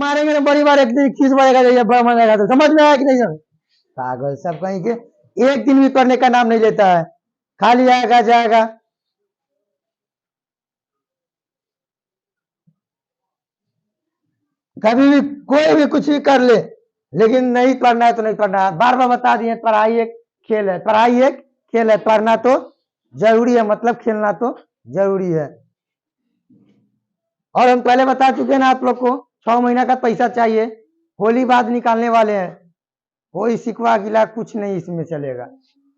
मारेंगे ना बड़ी बार एक दिन खींच पड़ेगा, जब बड़ा मारेगा तो समझ में आया कि नहीं समझ? पागल सब कहीं के, एक दिन भी पढ़ने का नाम नहीं लेता है, खाली आएगा जाएगा। कभी भी कोई भी कुछ भी कर ले, लेकिन नहीं पढ़ना है तो नहीं पढ़ना है। बार बार बता दिए, पढ़ाई एक खेल है, पढ़ाई एक खेल है, पढ़ना तो जरूरी है, मतलब खेलना तो जरूरी है। और हम पहले बता चुके हैं ना आप लोग को, 6 महीना का पैसा चाहिए, होली बाद निकालने वाले हैं। कोई सिकवा गिला कुछ नहीं इसमें चलेगा,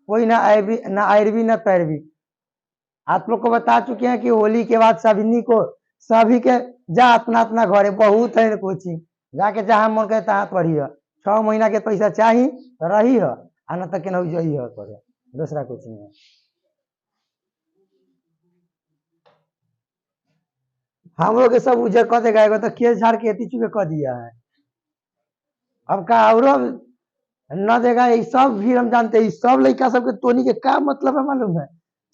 कोई ना आयरवी ना पैरवी। आप लोग को बता चुके हैं कि होली के बाद सभी के जा अपना अपना घर है, बहुत है कोचिंग, जाके जहाँ मन करे तहाँ पढ़िए। 6 महीना के पैसा चाहिए तो रही है, आना तक के नहीं जाइए पढ़े दूसरा कोचिंग में। हम लोग के सब उजर कह देगा तो खेल झाड़ के एती चुके कह दिया है। अब का और न देगा, ये सब भी हम जानते हैं, सब लड़का सबके टोनी के क्या मतलब है मालूम है?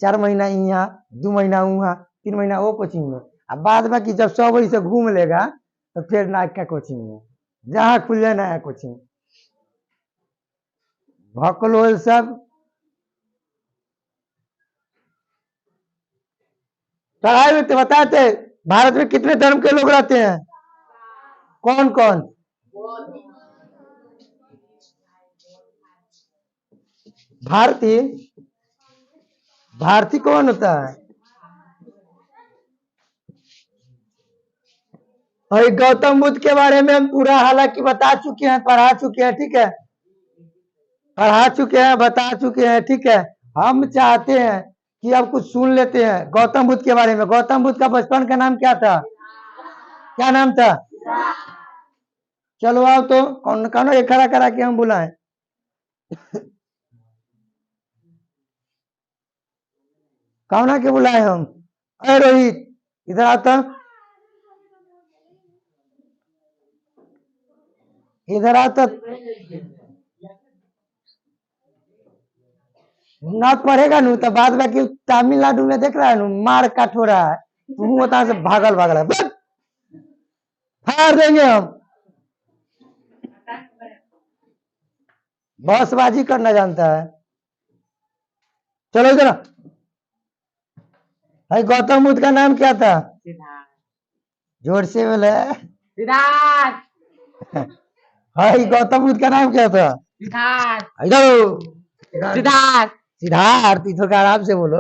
4 महीना यहाँ, 2 महीना वहाँ, 3 महीना वो कोचिंग में, अब बाद में कि जब 100 बजे से घूम लेगा तो फिर नायक का कोचिंग में, जहाँ खुल जाए नया कोचिंग। भकलोल सब पढ़ाई में तो बताते, भारत में कितने धर्म के लोग रहते हैं? कौन कौन? भारतीय? भारतीय कौन होता है? और गौतम बुद्ध के बारे में हम पूरा हालांकि बता चुके हैं, पढ़ा चुके हैं, ठीक है, पढ़ा चुके हैं, बता चुके हैं, ठीक है। हम चाहते हैं कि अब कुछ सुन लेते हैं गौतम बुद्ध के बारे में। गौतम बुद्ध का बचपन का नाम क्या था? क्या नाम था? चलो आओ तो, कौन कौन एक खड़ा करा के हम बुलाएं। कौन के बुलाए हम? अरे रोहित इधर आता, इधर आता। ना पढ़ेगा नु तो बाद में कि तमिलनाडु में देख रहा है नु मार काट हो रहा है, तुम होता से भागल भागल फाड़ देंगे हम। बसबाजी करना जानता है। चलो इधर। भाई गौतम बुद्ध का नाम क्या था? जोर से बोले। सिद्धार्थ। भाई गौतम बुद्ध का नाम क्या था? सिद्धार्थ। सिद्धार्थ। सिद्धार्थ इधर का आराम से बोलो,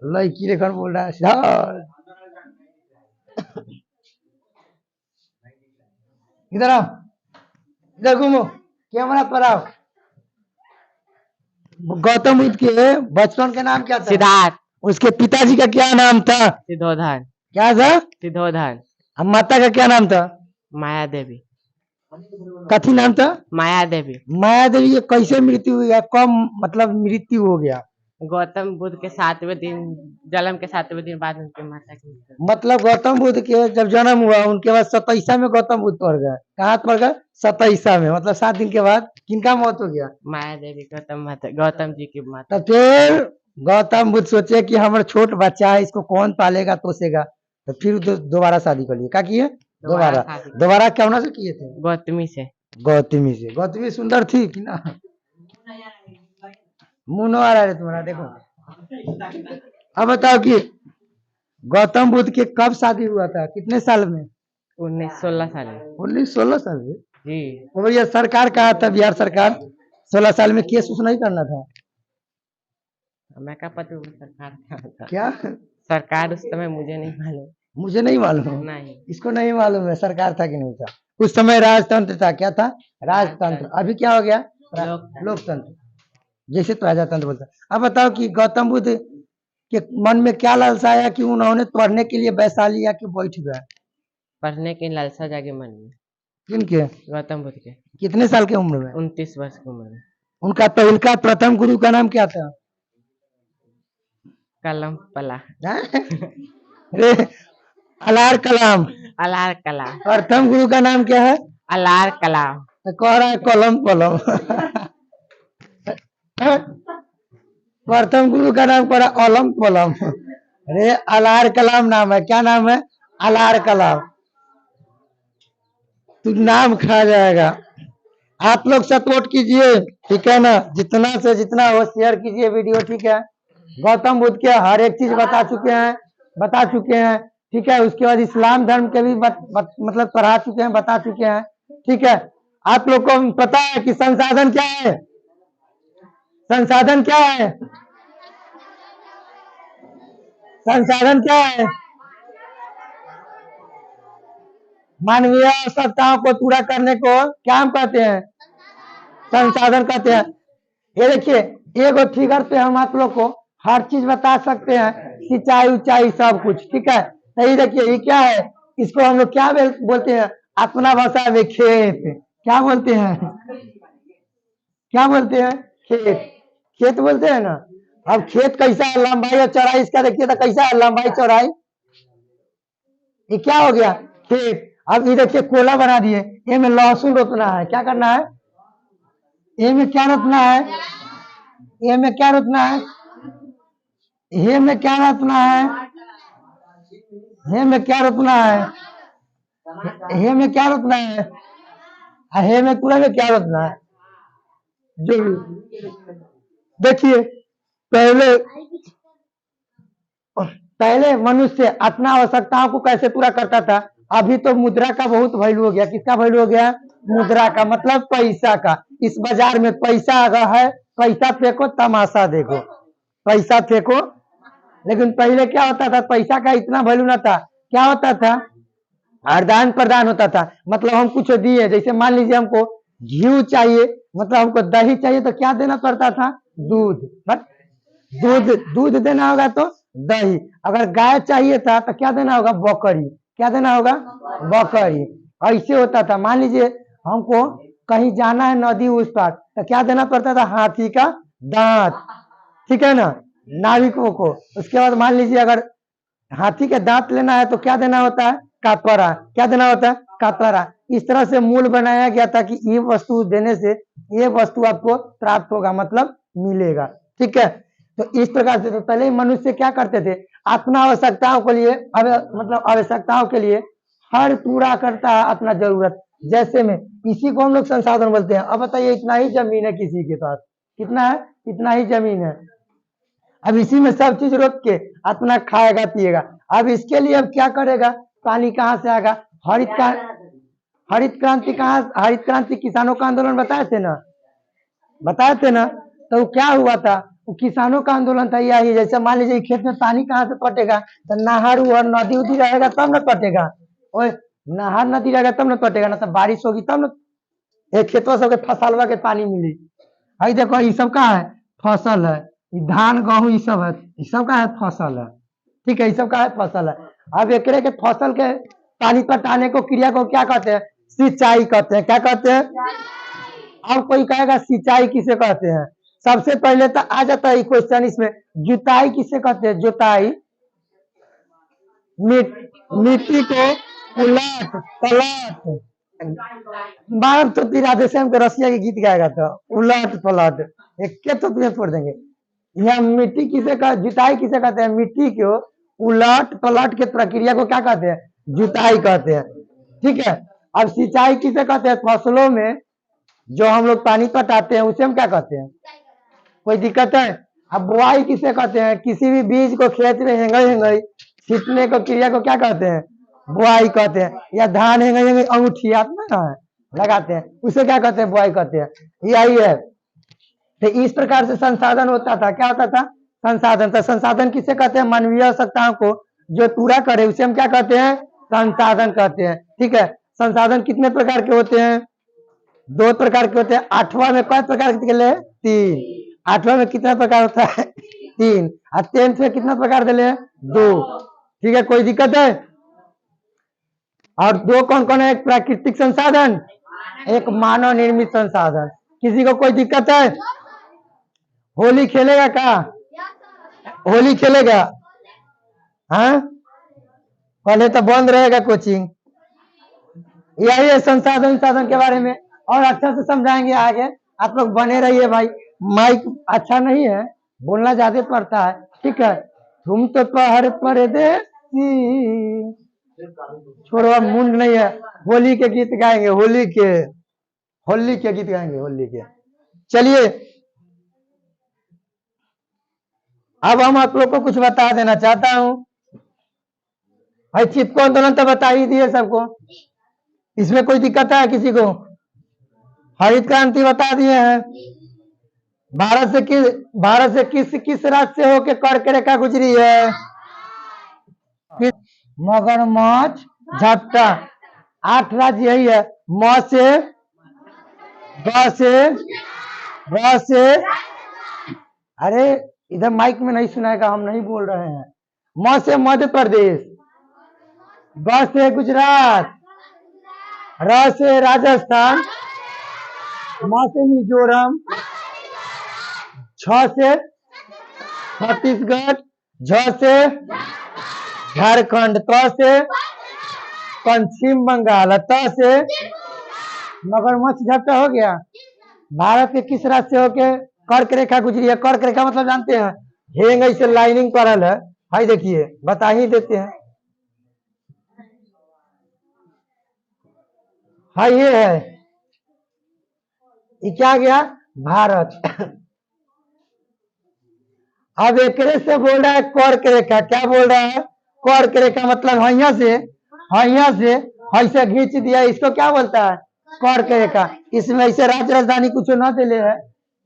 लड़की लेकर बोल रहा है सिद्धार्थ। इधर आओ, इधर घूमो, कैमरा पर आओ। गौतम बुद्ध के बचपन का नाम क्या था? सिद्धार्थ। उसके पिताजी का क्या नाम था? सिद्धोधन। क्या था? सिद्धोधन। अब माता का क्या नाम था? माया देवी। कथी नाम था? माया देवी। माया देवी की कैसे मृत्यु हुई है? कब मतलब मृत्यु हो गया? गौतम बुद्ध के 7वें दिन, जन्म के 7वें दिन बाद उनकी माता की मृत्यु। मतलब गौतम बुद्ध के जब जन्म हुआ उनके बाद 27 में गौतम बुद्ध पड़ गए। कहाँ पड़ गए? 27 में, मतलब 7 दिन के बाद किनका मौत हो गया? माया देवी, गौतम जी की माता। तो फिर गौतम बुद्ध सोचे कि हमारा छोट बच्चा है, इसको कौन पालेगा पोसेगा, तो फिर दोबारा शादी कर लिए। क्या किए? दोबारा क्या होना से किए थे? गौतमी से। गौतमी से। गौतमी सुंदर थी कि ना? मुंह आ रहा है तुम्हारा, देखो। अब बताओ कि गौतम बुद्ध के कब शादी हुआ था, कितने साल में? 19-16 साल में। 19-16 साल में जी। तो भैया सरकार कहा था, बिहार सरकार 16 साल में केस उस नहीं करना था। मैं क्या पता सरकार था। क्या सरकार उस समय मुझे नहीं मालूम। मुझे नहीं मालूम? नहीं, इसको नहीं मालूम है सरकार था कि नहीं था। उस समय राजतंत्र था। क्या था? राजतंत्र। अभी क्या हो गया? लोकतंत्र। जैसे प्रजातंत्र बोलता। अब बताओ कि गौतम बुद्ध के मन में क्या लालसा आया कि उन्होंने पढ़ने के लिए वैशाली आके बैठ गए? पढ़ने की लालसा जागे मन में। किनके? गौतम बुद्ध के। कितने साल के उम्र में? 29 वर्ष की उम्र में। उनका पहला प्रथम गुरु का नाम क्या था? कलम पला। अरे अलार कलाम। अलार कलाम। प्रथम गुरु का नाम क्या है? अलार कलाम। तो कह रहा है कलम पलम। प्रथम गुरु का नाम कह रहा अलम पलम। अरे अलार कलाम नाम है। क्या नाम है? अलार कलाम। तू नाम खा जाएगा। आप लोग सपोर्ट कीजिए, ठीक है ना, जितना से जितना हो शेयर कीजिए वीडियो, ठीक है। गौतम बुद्ध के हर एक चीज बता चुके हैं, ठीक है। उसके बाद इस्लाम धर्म के भी मतलब पढ़ा चुके हैं, बता चुके हैं, ठीक है। आप लोग को पता है कि संसाधन क्या है? संसाधन क्या है? संसाधन क्या है? मानवीय आवश्यकताओं को पूरा करने को क्या हम कहते हैं? संसाधन कहते हैं। ये देखिए, एगो फिगर पे हम आप लोग को हर चीज बता सकते हैं, सिंचाई ऊंचाई सब कुछ, ठीक है। तो ये देखिए, ये क्या है? इसको हम लोग क्या बोलते हैं? अपना भाषा में खेत। क्या बोलते हैं? क्या बोलते हैं? खेत। खेत बोलते हैं ना। अब खेत कैसा है, लंबाई और चौड़ाई इसका देखिए तो कैसा है, लंबाई चौड़ाई। ये क्या हो गया? खेत। अब ये देखिए कोला बना दिए, ये में लहसुन रोपना है, क्या करना है? ये में क्या रोपना है? ये में क्या रोपना है? ये में क्या रोपना है? ये में क्या रोपना है? हे में क्या रोपना है? हे में पूरा में क्या रोपना है? जो देखिए, पहले पहले मनुष्य अपना आवश्यकताओं को कैसे पूरा करता था। अभी तो मुद्रा का बहुत वैल्यू हो गया। किसका वैल्यू हो गया? मुद्रा का, मतलब पैसा का। इस बाजार में पैसा अगर है, पैसा फेंको तमाशा देखो, पैसा फेंको। लेकिन पहले क्या होता था? पैसा का इतना वैल्यू ना था। क्या होता था? आदान प्रदान होता था। मतलब हम कुछ दिए, जैसे मान लीजिए हमको घी चाहिए, मतलब हमको दही चाहिए, तो क्या देना पड़ता था? दूध। बट दूध देना होगा तो दही। अगर गाय चाहिए था तो क्या देना होगा? बकरी। क्या देना होगा? बकरी। ऐसे होता था। मान लीजिए हमको कहीं जाना है नदी उस पार, तो क्या देना पड़ता था? हाथी का दांत, ठीक है ना, नाविकों को। उसके बाद मान लीजिए अगर हाथी के दांत लेना है तो क्या देना होता है? कपड़ा। क्या देना होता है? कपड़ा। इस तरह से मूल बनाया गया था कि ये वस्तु देने से ये वस्तु आपको प्राप्त होगा, मतलब मिलेगा, ठीक है। तो इस प्रकार से तो पहले मनुष्य क्या करते थे? अपना आवश्यकताओं के लिए, मतलब आवश्यकताओं के लिए हर पूरा करता है अपना जरूरत। जैसे में इसी को हम लोग संसाधन बोलते हैं। अब बताइए, इतना ही जमीन है किसी के पास, कितना है? इतना ही जमीन है। अब इसी में सब चीज रोक के अपना खाएगा पिएगा। अब इसके लिए अब क्या करेगा? पानी कहाँ से आएगा? हरित क्रांति कहाँ? हरित क्रांति किसानों का आंदोलन बताए थे ना, बताए थे ना। तो क्या हुआ था? वो किसानों का आंदोलन था यही। जैसे मान लीजिए खेत में पानी कहाँ से पटेगा? तो नहर और नदी उदी रहेगा तब न पटेगा। ओए, नहर नदी रहेगा तब न पटेगा, ना तो बारिश होगी तब न खेतों सबके फसलवा के पानी मिली। भाई देखो, ये सब का है? फसल है। धान गेहूं ये सब है, ये सब का है? फसल है, ठीक है। ये सब का है? फसल है। अब एक के फसल के पानी पटाने को क्रिया को क्या कहते हैं? सिंचाई कहते हैं। क्या कहते हैं? अब कोई कहेगा सिंचाई किसे कहते हैं? सबसे पहले तो आ जाता है क्वेश्चन इसमें, जुताई किसे कहते हैं? जुताई मिट्टी को उलट पलट, बार तो फिर आधे से हमको रसिया के गीत गाएगा तो उलट पलट एक के तो तुम्हें छोड़ देंगे। यह मिट्टी किसे का, जुताई किसे कहते हैं? मिट्टी को उलट पलट के प्रक्रिया को क्या कहते हैं? जुताई कहते हैं, ठीक है। अब सिंचाई किसे कहते हैं? फसलों में जो हम लोग पानी पटाते हैं उसे हम क्या कहते हैं? कोई दिक्कत है? अब बुआई किसे कहते हैं? किसी भी बीज को खेत में हेंगई हेंगई छीटने को क्रिया को क्या कहते हैं? बुआई कहते हैं। या धान हेंगई हेंगई अंगूठी आप ना लगाते हैं, उसे क्या कहते हैं? बुआई कहते हैं। यही है। तो इस प्रकार से संसाधन होता था। क्या होता था? संसाधन। तो संसाधन किसे कहते हैं? मानवीय आवश्यकताओं को जो पूरा करे उसे हम क्या कहते हैं? संसाधन कहते हैं, ठीक है। संसाधन कितने प्रकार के होते हैं? 2 प्रकार के होते हैं। 8वां में कई प्रकार के दिले? 3। 8वां में कितना प्रकार होता है? 3। और 10th में कितना प्रकार दिले? 2, ठीक है। कोई दिक्कत है? और 2 कौन कौन है? एक प्राकृतिक संसाधन, एक मानव निर्मित संसाधन। किसी को कोई दिक्कत है? होली खेलेगा क्या? होली खेलेगा? हाँ, पहले तो बंद रहेगा कोचिंग। यही है संसाधन साधन के बारे में, और अच्छा से समझाएंगे आगे। आप लोग बने रहिए भाई। माइक अच्छा नहीं है, बोलना ज्यादा पड़ता है, ठीक है। तुम तो पहाड़ परदेसी, छोड़ो अब मुंड नहीं है। होली के गीत गाएंगे, होली के गीत गाएंगे, होली के। चलिए अब हम आप लोग को कुछ बता देना चाहता हूं। भाई चिपको आंदोलन तो बता ही दिए सबको, इसमें कोई दिक्कत है किसी को? हरित क्रांति बता दिए हैं। भारत से किस राज्य से होके कर्क रेखा गुजरी है? मगरमच्छ, झपटा, 8 राज्य यही है। म से, ग से, र से, अरे इधर माइक में नहीं सुनाएगा, हम नहीं बोल रहे हैं। म से मध्य प्रदेश, ग से गुजरात, र से राजस्थान, म से मिजोरम, छ से छत्तीसगढ़, झ से झारखंड, त से पश्चिम बंगाल, त से मगरमच्छ झपटा हो गया। भारत के किस राज्य से होके कर्क रेखा गुजरी है? कर्क रेखा मतलब जानते हैं, हेंग ऐसे लाइनिंग करल है। भाई देखिए बता ही देते हैं। हाँ ये है, ये क्या गया? भारत। अब एक से बोल रहा है कर्क रेखा, क्या बोल रहा है? कर्क रेखा मतलब यहाँ से ऐसे खींच दिया, इसको क्या बोलता है? कर्क रेखा। इसमें ऐसे राज्य राजधानी कुछ न दिले है,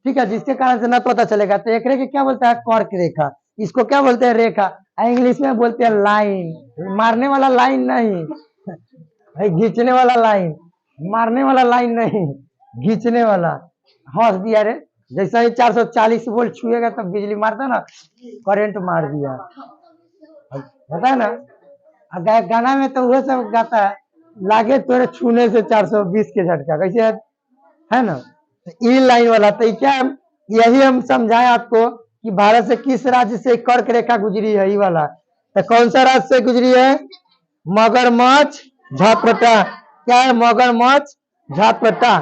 ठीक है, जिसके कारण से न पता चलेगा। तो एक रेखा क्या बोलता है? कर्क रेखा। इसको क्या बोलते हैं? रेखा। इंग्लिश में बोलते हैं लाइन। मारने वाला लाइन नहीं भाई, खींचने वाला लाइन, मारने वाला लाइन नहीं, खींचने वाला। हंस दिया रे, जैसा ही 440 वोल्ट छुएगा तब बिजली मारता ना, करंट मार दिया, पता है ना। गाना में तो वो सब गाता है, लागे तोरे छूने से 420 के झटका, कैसे है ना। ई लाइन वाला तो क्या, यही हम समझाएं आपको कि भारत से किस राज्य से कर्क रेखा गुजरी है, ये वाला। तो कौन सा राज्य से गुजरी है? मगरमच्छ झपटा। क्या है? मगरमच्छ झपटा।